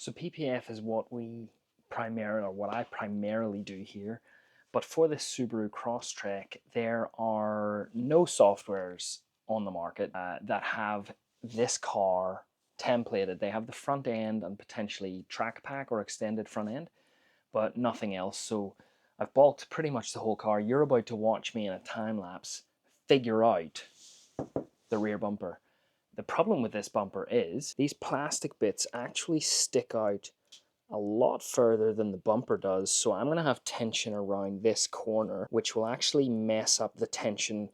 So PPF is what I primarily do here. But for this Subaru Crosstrek, there are no softwares on the market that have this car templated. They have the front end and potentially track pack or extended front end, but nothing else. So I've bulked pretty much the whole car. You're about to watch me in a time lapse figure out the rear bumper. The problem with this bumper is these plastic bits actually stick out a lot further than the bumper does, so I'm going to have tension around this corner, which will actually mess up the tension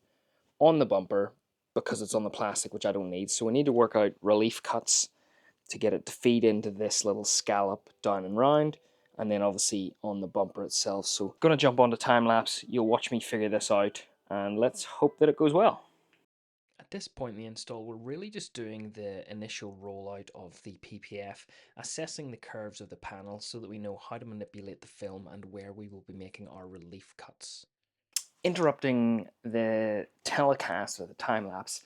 on the bumper because it's on the plastic, which I don't need. So we need to work out relief cuts to get it to feed into this little scallop down and round, and then obviously on the bumper itself. So going to jump onto time lapse. You'll watch me figure this out, and let's hope that it goes well. At this point in the install, we're really just doing the initial rollout of the PPF, assessing the curves of the panel so that we know how to manipulate the film and where we will be making our relief cuts. Interrupting the telecast or the time lapse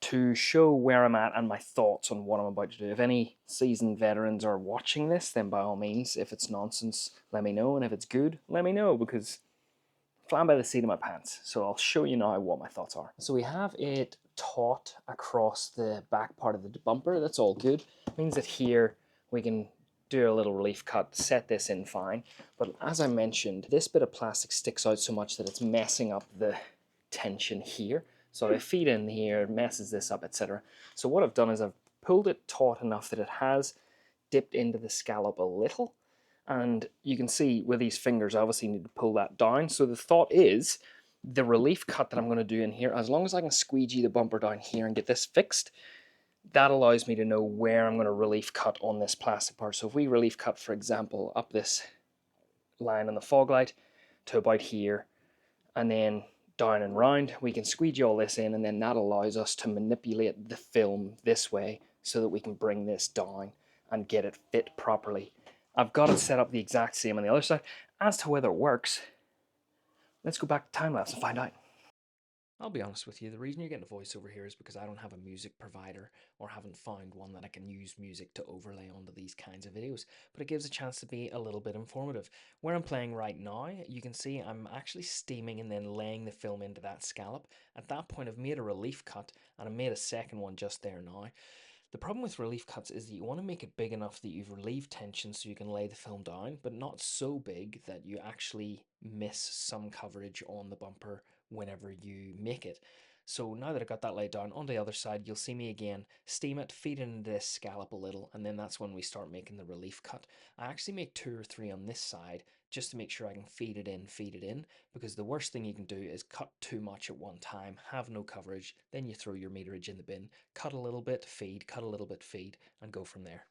to show where I'm at and my thoughts on what I'm about to do. If any seasoned veterans are watching this, then by all means, if it's nonsense, let me know, and if it's good, let me know, because flying by the seat of my pants. So I'll show you now what my thoughts are. So we have it taut across the back part of the bumper. That's all good. It means that here we can do a little relief cut, set this in fine. But as I mentioned, this bit of plastic sticks out so much that it's messing up the tension here. So if I feed in here, it messes this up, etc. So what I've done is I've pulled it taut enough that it has dipped into the scallop a little. And you can see with these fingers, I obviously need to pull that down. So the thought is the relief cut that I'm going to do in here, as long as I can squeegee the bumper down here and get this fixed, that allows me to know where I'm going to relief cut on this plastic part. So if we relief cut, for example, up this line in the fog light to about here, and then down and round, we can squeegee all this in, and then that allows us to manipulate the film this way so that we can bring this down and get it fit properly. I've got it set up the exact same on the other side. As to whether it works, let's go back to time lapse and find out. I'll be honest with you, the reason you're getting a voiceover here is because I don't have a music provider or haven't found one that I can use music to overlay onto these kinds of videos, but it gives a chance to be a little bit informative. Where I'm playing right now, you can see I'm actually steaming and then laying the film into that scallop. At that point I've made a relief cut, and I made a second one just there now. The problem with relief cuts is that you want to make it big enough that you've relieved tension so you can lay the film down, but not so big that you actually miss some coverage on the bumper whenever you make it. So now that I got that laid down, on the other side you'll see me again steam it, feed it into this scallop a little, and then that's when we start making the relief cut. I actually make 2 or 3 on this side just to make sure I can feed it in, because the worst thing you can do is cut too much at one time, have no coverage, then you throw your meterage in the bin, cut a little bit, feed, cut a little bit, feed, and go from there.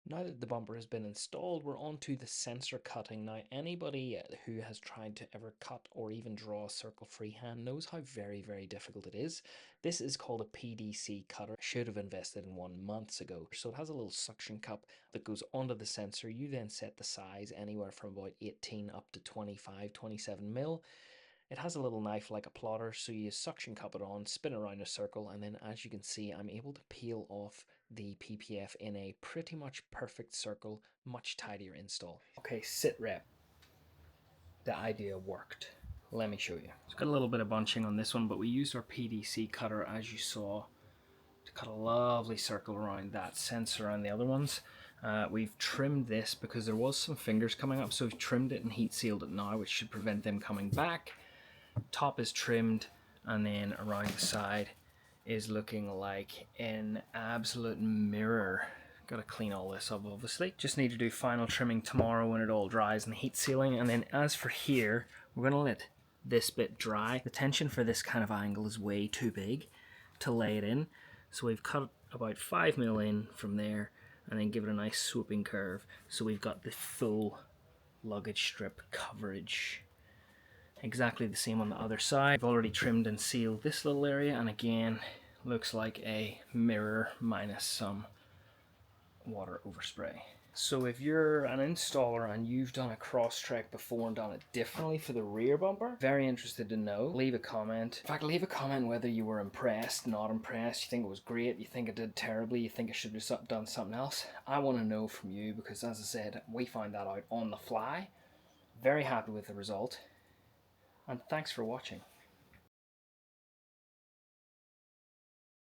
Now that the bumper has been installed, we're on to the sensor cutting. Now, anybody who has tried to ever cut or even draw a circle freehand knows how very, very difficult it is. This is called a PDC cutter. I should have invested in one months ago. So it has a little suction cup that goes onto the sensor. You then set the size anywhere from about 18 up to 25, 27 mil. It has a little knife like a plotter, so you suction cup it on, spin around a circle, and then as you can see, I'm able to peel off the PPF in a pretty much perfect circle, much tidier install. Okay, sit rep. The idea worked. Let me show you. It's got a little bit of bunching on this one, but we used our PDC cutter, as you saw, to cut a lovely circle around that sensor and the other ones. We've trimmed this because there was some fingers coming up, so we've trimmed it and heat sealed it now, which should prevent them coming back. Top is trimmed, and then around the side is looking like an absolute mirror. Got to clean all this up, obviously. Just need to do final trimming tomorrow when it all dries and heat sealing. And then as for here, we're going to let this bit dry. The tension for this kind of angle is way too big to lay it in, so we've cut about 5 mil in from there and then give it a nice swooping curve, so we've got the full luggage strip coverage. Exactly the same on the other side. I've already trimmed and sealed this little area, and again, looks like a mirror minus some water overspray. So if you're an installer and you've done a Crosstrek before and done it differently for the rear bumper, very interested to know. Leave a comment. In fact, leave a comment whether you were impressed, not impressed, you think it was great, you think it did terribly, you think it should have done something else. I want to know from you because, as I said, we find that out on the fly. Very happy with the result, and thanks for watching.